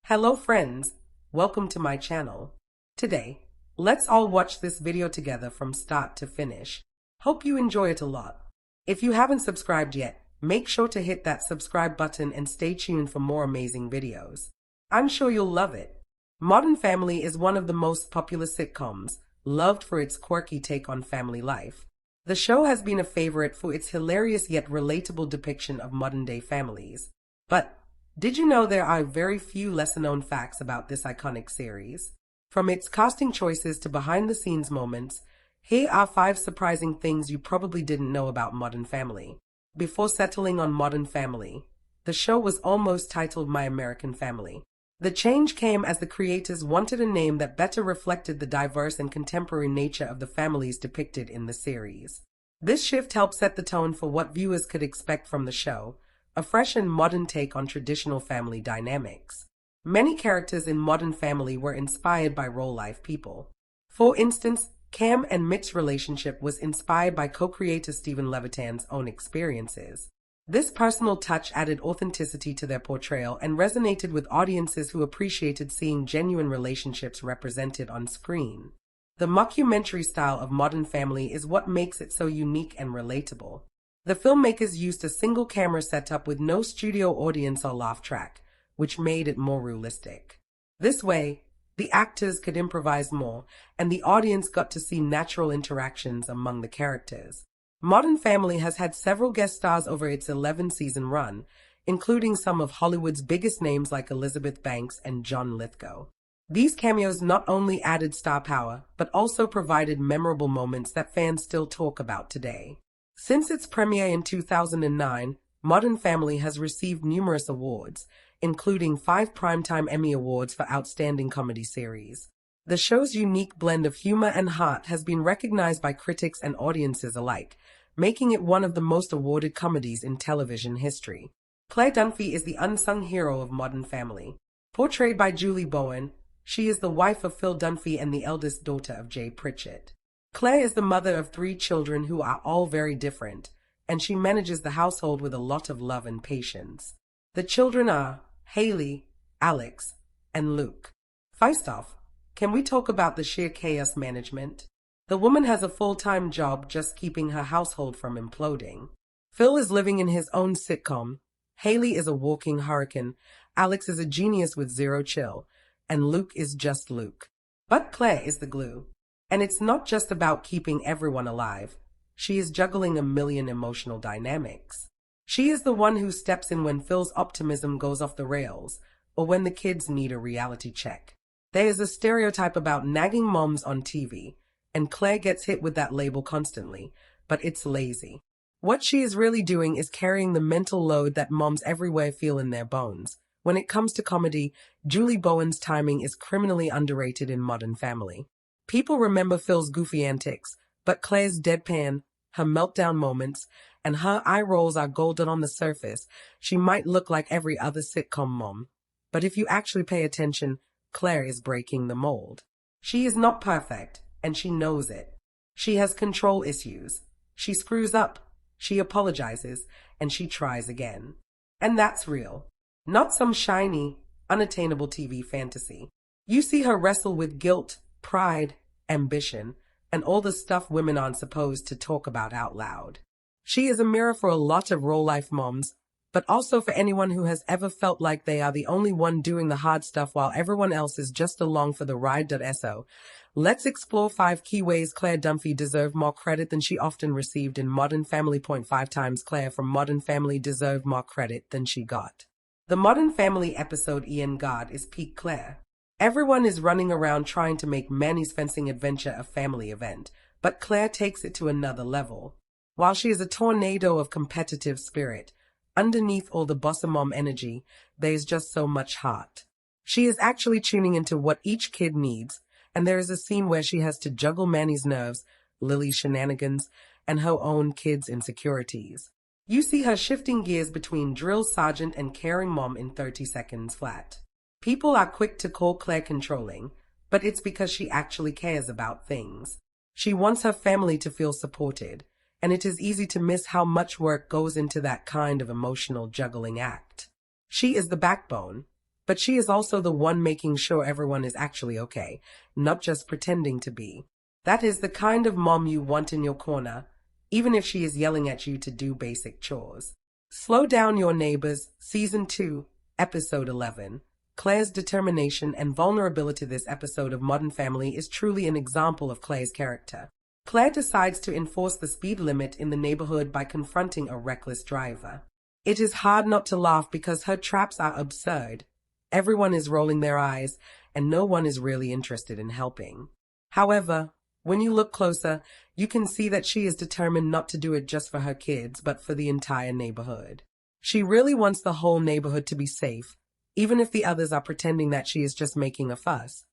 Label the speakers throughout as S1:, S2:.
S1: Hello friends, welcome to my channel. Today, let's all watch this video together from start to finish. Hope you enjoy it a lot. If you haven't subscribed yet, make sure to hit that subscribe button and stay tuned for more amazing videos. I'm sure you'll love it. Modern Family is one of the most popular sitcoms, loved for its quirky take on family life. The show has been a favorite for its hilarious yet relatable depiction of modern-day families. But did you know there are very few lesser-known facts about this iconic series? From its casting choices to behind-the-scenes moments, here are 5 surprising things you probably didn't know about Modern Family. Before settling on Modern Family, the show was almost titled My American Family. The change came as the creators wanted a name that better reflected the diverse and contemporary nature of the families depicted in the series. This shift helped set the tone for what viewers could expect from the show, a fresh and modern take on traditional family dynamics. Many characters in Modern Family were inspired by real-life people. For instance, Cam and Mitt's relationship was inspired by co-creator Stephen Levitan's own experiences. This personal touch added authenticity to their portrayal and resonated with audiences who appreciated seeing genuine relationships represented on screen. The mockumentary style of Modern Family is what makes it so unique and relatable. The filmmakers used a single camera setup with no studio audience or laugh track, which made it more realistic. This way, the actors could improvise more, and the audience got to see natural interactions among the characters. Modern Family has had several guest stars over its 11-season run, including some of Hollywood's biggest names like Elizabeth Banks and John Lithgow. These cameos not only added star power, but also provided memorable moments that fans still talk about today. Since its premiere in 2009, Modern Family has received numerous awards, including 5 Primetime Emmy Awards for Outstanding Comedy Series. The show's unique blend of humor and heart has been recognized by critics and audiences alike, making it one of the most awarded comedies in television history. Claire Dunphy is the unsung hero of Modern Family. Portrayed by Julie Bowen, she is the wife of Phil Dunphy and the eldest daughter of Pritchett. Claire is the mother of 3 children who are all very different, and she manages the household with a lot of love and patience. The children are Haley, Alex, and Luke. First off, can we talk about the sheer chaos management? The woman has a full-time job just keeping her household from imploding. Phil is living in his own sitcom. Haley is a walking hurricane. Alex is a genius with zero chill. And Luke is just Luke. But Claire is the glue. And it's not just about keeping everyone alive. She is juggling a million emotional dynamics. She is the one who steps in when Phil's optimism goes off the rails, or when the kids need a reality check. There is a stereotype about nagging moms on TV, and Claire gets hit with that label constantly, but it's lazy. What she is really doing is carrying the mental load that moms everywhere feel in their bones. When it comes to comedy, Julie Bowen's timing is criminally underrated in Modern Family. People remember Phil's goofy antics, but Claire's deadpan, her meltdown moments, and her eye rolls are golden on the surface. She might look like every other sitcom mom, but if you actually pay attention, Claire is breaking the mold. She is not perfect, and she knows it. She has control issues. She screws up, she apologizes, and she tries again. And that's real. Not some shiny, unattainable TV fantasy. You see her wrestle with guilt, pride, ambition, and all the stuff women aren't supposed to talk about out loud. She is a mirror for a lot of real-life moms, but also for anyone who has ever felt like they are the only one doing the hard stuff while everyone else is just along for the ride. So, let's explore 5 key ways Claire Dunphy deserved more credit than she often received in Modern Family. 5 times Claire from Modern Family deserved more credit than she got. The Modern Family episode Ian God is peak Claire. Everyone is running around trying to make Manny's fencing adventure a family event, but Claire takes it to another level. While she is a tornado of competitive spirit, underneath all the bossa mom energy, there's just so much heart. She is actually tuning into what each kid needs, and there is a scene where she has to juggle Manny's nerves, Lily's shenanigans, and her own kids' insecurities. You see her shifting gears between drill sergeant and caring mom in 30 seconds flat. People are quick to call Claire controlling, but it's because she actually cares about things. She wants her family to feel supported, and it is easy to miss how much work goes into that kind of emotional juggling act. She is the backbone, But she is also the one making sure everyone is actually okay, not just pretending to be. That is the kind of mom you want in your corner, even if she is yelling at you to do basic chores. Slow Down Your Neighbors, Season 2, Episode 11. Claire's determination and vulnerability. This episode of Modern Family is truly an example of Claire's character. Claire decides to enforce the speed limit in the neighborhood by confronting a reckless driver. It is hard not to laugh because her traps are absurd. Everyone is rolling their eyes, and no one is really interested in helping. However, when you look closer, you can see that she is determined not to do it just for her kids, but for the entire neighborhood. She really wants the whole neighborhood to be safe, even if the others are pretending that she is just making a fuss.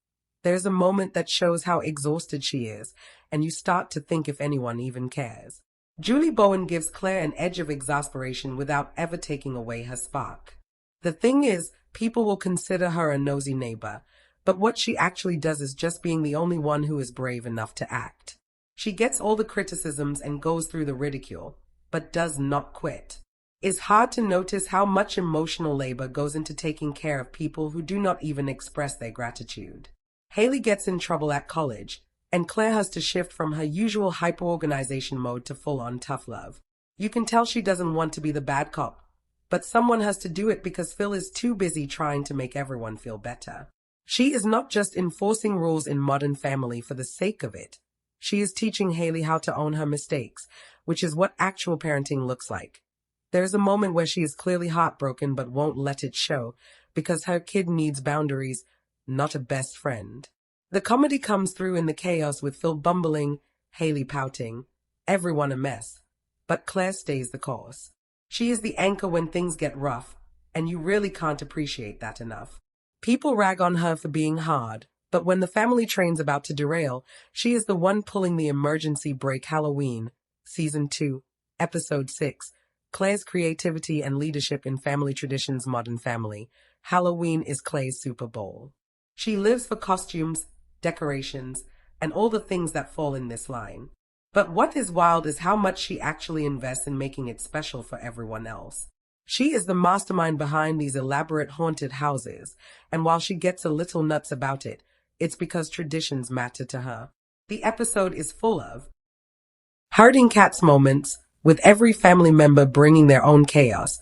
S1: There's a moment that shows how exhausted she is, and you start to think if anyone even cares. Julie Bowen gives Claire an edge of exasperation without ever taking away her spark. The thing is, people will consider her a nosy neighbor, but what she actually does is just being the only one who is brave enough to act. She gets all the criticisms and goes through the ridicule, but does not quit. It's hard to notice how much emotional labor goes into taking care of people who do not even express their gratitude. Haley gets in trouble at college, and Claire has to shift from her usual hyper-organization mode to full-on tough love. You can tell she doesn't want to be the bad cop, but someone has to do it because Phil is too busy trying to make everyone feel better. She is not just enforcing rules in Modern Family for the sake of it. She is teaching Haley how to own her mistakes, which is what actual parenting looks like. There's a moment where she is clearly heartbroken but won't let it show because her kid needs boundaries, not a best friend. The comedy comes through in the chaos with Phil bumbling, Haley pouting, everyone a mess. But Claire stays the course. She is the anchor when things get rough, and you really can't appreciate that enough. People rag on her for being hard, but when the family train's about to derail, she is the one pulling the emergency brake. Halloween, Season 2, Episode 6. Claire's creativity and leadership in family traditions. Modern Family. Halloween is Claire's Super Bowl. She lives for costumes, decorations, and all the things that fall in this line. But what is wild is how much she actually invests in making it special for everyone else. She is the mastermind behind these elaborate haunted houses, and while she gets a little nuts about it, it's because traditions matter to her. The episode is full of herding cats moments, with every family member bringing their own chaos.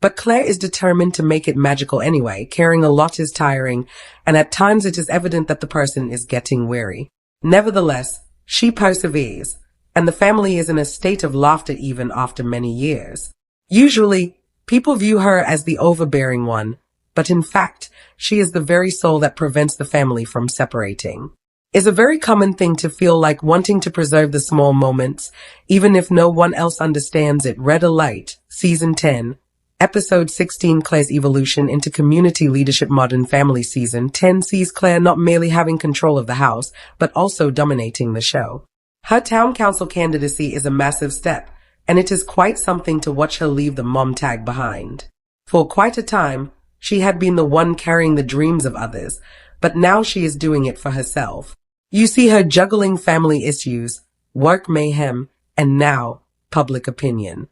S1: But Claire is determined to make it magical anyway. Caring a lot is tiring, and at times it is evident that the person is getting weary. Nevertheless, she perseveres, and the family is in a state of laughter even after many years. Usually, people view her as the overbearing one, but in fact, she is the very soul that prevents the family from separating. It's a very common thing to feel like wanting to preserve the small moments, even if no one else understands it. Red Alert, Season 10, Episode 16. Claire's evolution into community leadership. Modern Family Season 10 sees Claire not merely having control of the house, but also dominating the show. Her town council candidacy is a massive step, and it is quite something to watch her leave the mom tag behind. For quite a time, she had been the one carrying the dreams of others, but now she is doing it for herself. You see her juggling family issues, work mayhem, and now, public opinion.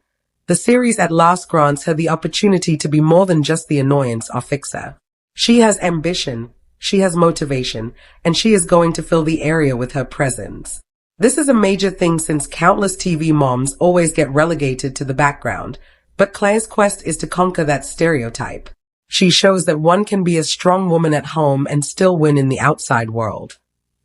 S1: The series at last grants her the opportunity to be more than just the annoyance or fixer. She has ambition, she has motivation, and she is going to fill the area with her presence. This is a major thing since countless TV moms always get relegated to the background, but Claire's quest is to conquer that stereotype. She shows that one can be a strong woman at home and still win in the outside world.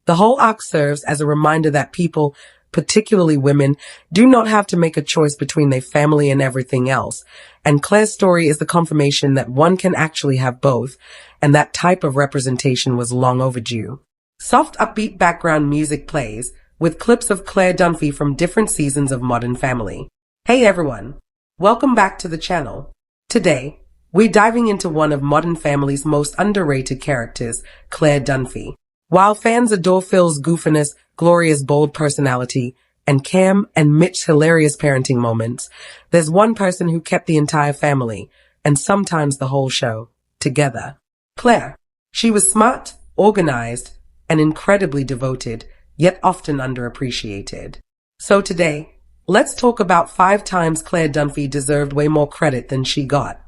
S1: The whole arc serves as a reminder that people, particularly women, do not have to make a choice between their family and everything else, and Claire's story is the confirmation that one can actually have both, and that type of representation was long overdue. Soft upbeat background music plays, with clips of Claire Dunphy from different seasons of Modern Family. Hey everyone, welcome back to the channel. Today, we're diving into one of Modern Family's most underrated characters, Claire Dunphy. While fans adore Phil's goofiness, Gloria's bold personality, and Cam and Mitch's hilarious parenting moments, there's one person who kept the entire family, and sometimes the whole show, together. Claire. She was smart, organized, and incredibly devoted, yet often underappreciated. So today, let's talk about 5 times Claire Dunphy deserved way more credit than she got.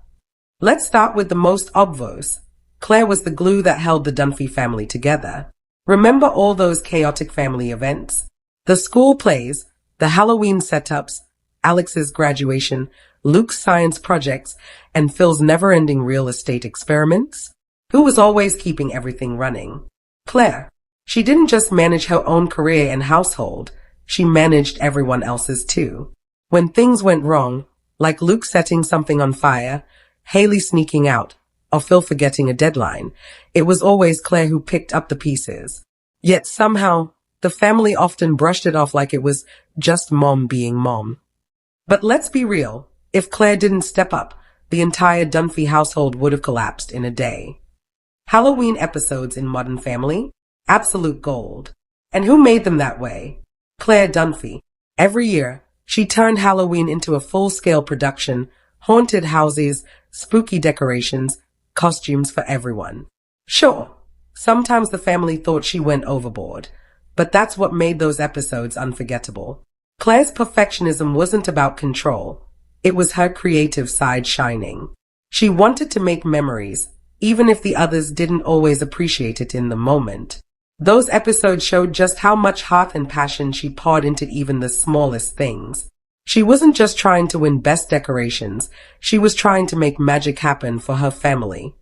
S1: Let's start with the most obvious. Claire was the glue that held the Dunphy family together. Remember all those chaotic family events? The school plays, the Halloween setups, Alex's graduation, Luke's science projects, and Phil's never-ending real estate experiments? Who was always keeping everything running? Claire. She didn't just manage her own career and household, she managed everyone else's too. When things went wrong, like Luke setting something on fire, Haley sneaking out, or Phil forgetting a deadline, it was always Claire who picked up the pieces. Yet somehow, the family often brushed it off like it was just mom being mom. But let's be real, if Claire didn't step up, the entire Dunphy household would have collapsed in a day. Halloween episodes in Modern Family? Absolute gold. And who made them that way? Claire Dunphy. Every year, she turned Halloween into a full-scale production, haunted houses, spooky decorations, costumes for everyone. Sure, sometimes the family thought she went overboard, but that's what made those episodes unforgettable. Claire's perfectionism wasn't about control. It was her creative side shining. She wanted to make memories, even if the others didn't always appreciate it in the moment. Those episodes showed just how much heart and passion she poured into even the smallest things. She wasn't just trying to win best decorations, she was trying to make magic happen for her family.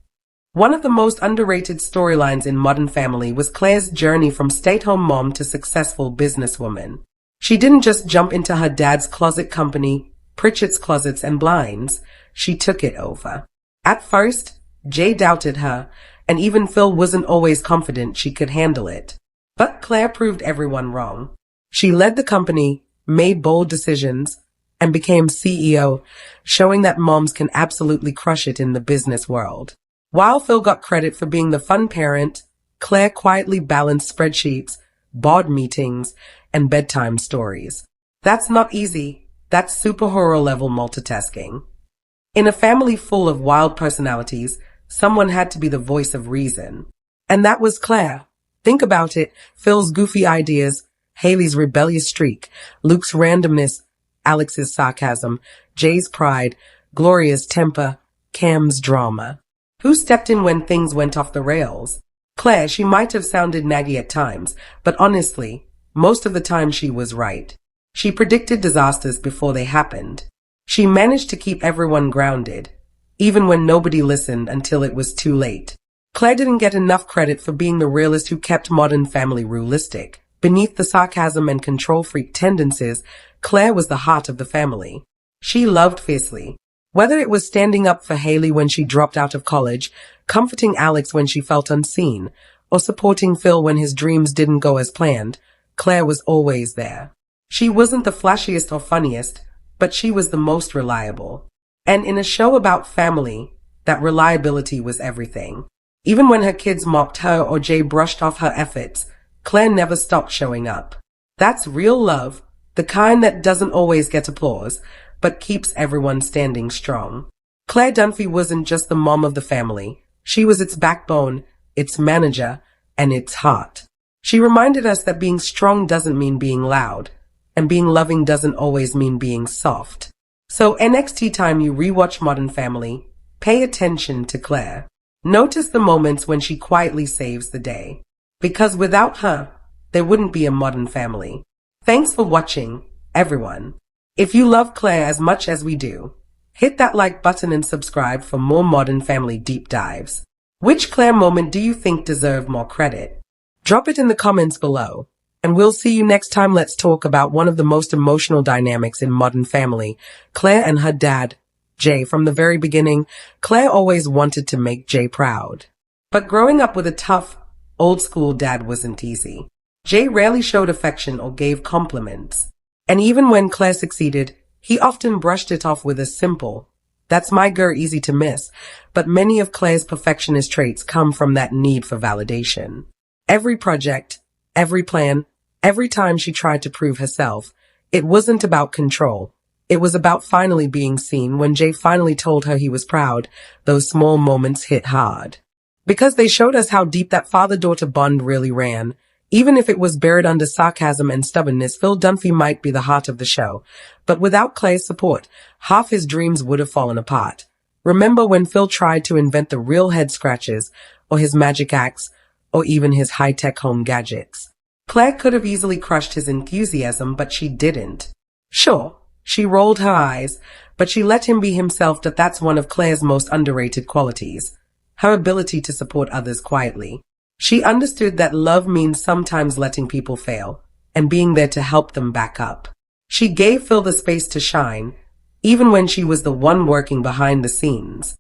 S1: One of the most underrated storylines in Modern Family was Claire's journey from stay-at-home mom to successful businesswoman. She didn't just jump into her dad's closet company, Pritchett's Closets and Blinds, she took it over. At first, Jay doubted her, and even Phil wasn't always confident she could handle it. But Claire proved everyone wrong. She led the company, made bold decisions, and became CEO, showing that moms can absolutely crush it in the business world. While Phil got credit for being the fun parent, Claire quietly balanced spreadsheets, board meetings, and bedtime stories. That's not easy. That's superhero-level multitasking. In a family full of wild personalities, someone had to be the voice of reason. And that was Claire. Think about it. Phil's goofy ideas, Haley's rebellious streak, Luke's randomness, Alex's sarcasm, Jay's pride, Gloria's temper, Cam's drama. Who stepped in when things went off the rails? Claire. She might have sounded naggy at times, but honestly, most of the time she was right. She predicted disasters before they happened. She managed to keep everyone grounded, even when nobody listened until it was too late. Claire didn't get enough credit for being the realist who kept Modern Family realistic. Beneath the sarcasm and control freak tendencies, Claire was the heart of the family. She loved fiercely. Whether it was standing up for Haley when she dropped out of college, comforting Alex when she felt unseen, or supporting Phil when his dreams didn't go as planned, Claire was always there. She wasn't the flashiest or funniest, but she was the most reliable. And in a show about family, that reliability was everything. Even when her kids mocked her or Jay brushed off her efforts, Claire never stopped showing up. That's real love, the kind that doesn't always get applause, but keeps everyone standing strong. Claire Dunphy wasn't just the mom of the family. She was its backbone, its manager, and its heart. She reminded us that being strong doesn't mean being loud, and being loving doesn't always mean being soft. So next time you rewatch Modern Family, pay attention to Claire. Notice the moments when she quietly saves the day. Because without her, there wouldn't be a Modern Family. Thanks for watching, everyone. If you love Claire as much as we do, hit that like button and subscribe for more Modern Family deep dives. Which Claire moment do you think deserved more credit? Drop it in the comments below. And we'll see you next time. Let's talk about one of the most emotional dynamics in Modern Family, Claire and her dad, Jay. From the very beginning, Claire always wanted to make Jay proud. But growing up with a tough, old-school dad wasn't easy. Jay rarely showed affection or gave compliments. And even when Claire succeeded, he often brushed it off with a simple, "That's my girl," easy to miss. But many of Claire's perfectionist traits come from that need for validation. Every project, every plan, every time she tried to prove herself, it wasn't about control. It was about finally being seen. When Jay finally told her he was proud, those small moments hit hard. Because they showed us how deep that father-daughter bond really ran. Even if it was buried under sarcasm and stubbornness, Phil Dunphy might be the heart of the show. But without Claire's support, half his dreams would have fallen apart. Remember when Phil tried to invent the real head scratches, or his magic axe, or even his high-tech home gadgets? Claire could have easily crushed his enthusiasm, but she didn't. Sure, she rolled her eyes, but she let him be himself. That's one of Claire's most underrated qualities, her ability to support others quietly. She understood that love means sometimes letting people fail, and being there to help them back up. She gave Phil the space to shine, even when she was the one working behind the scenes.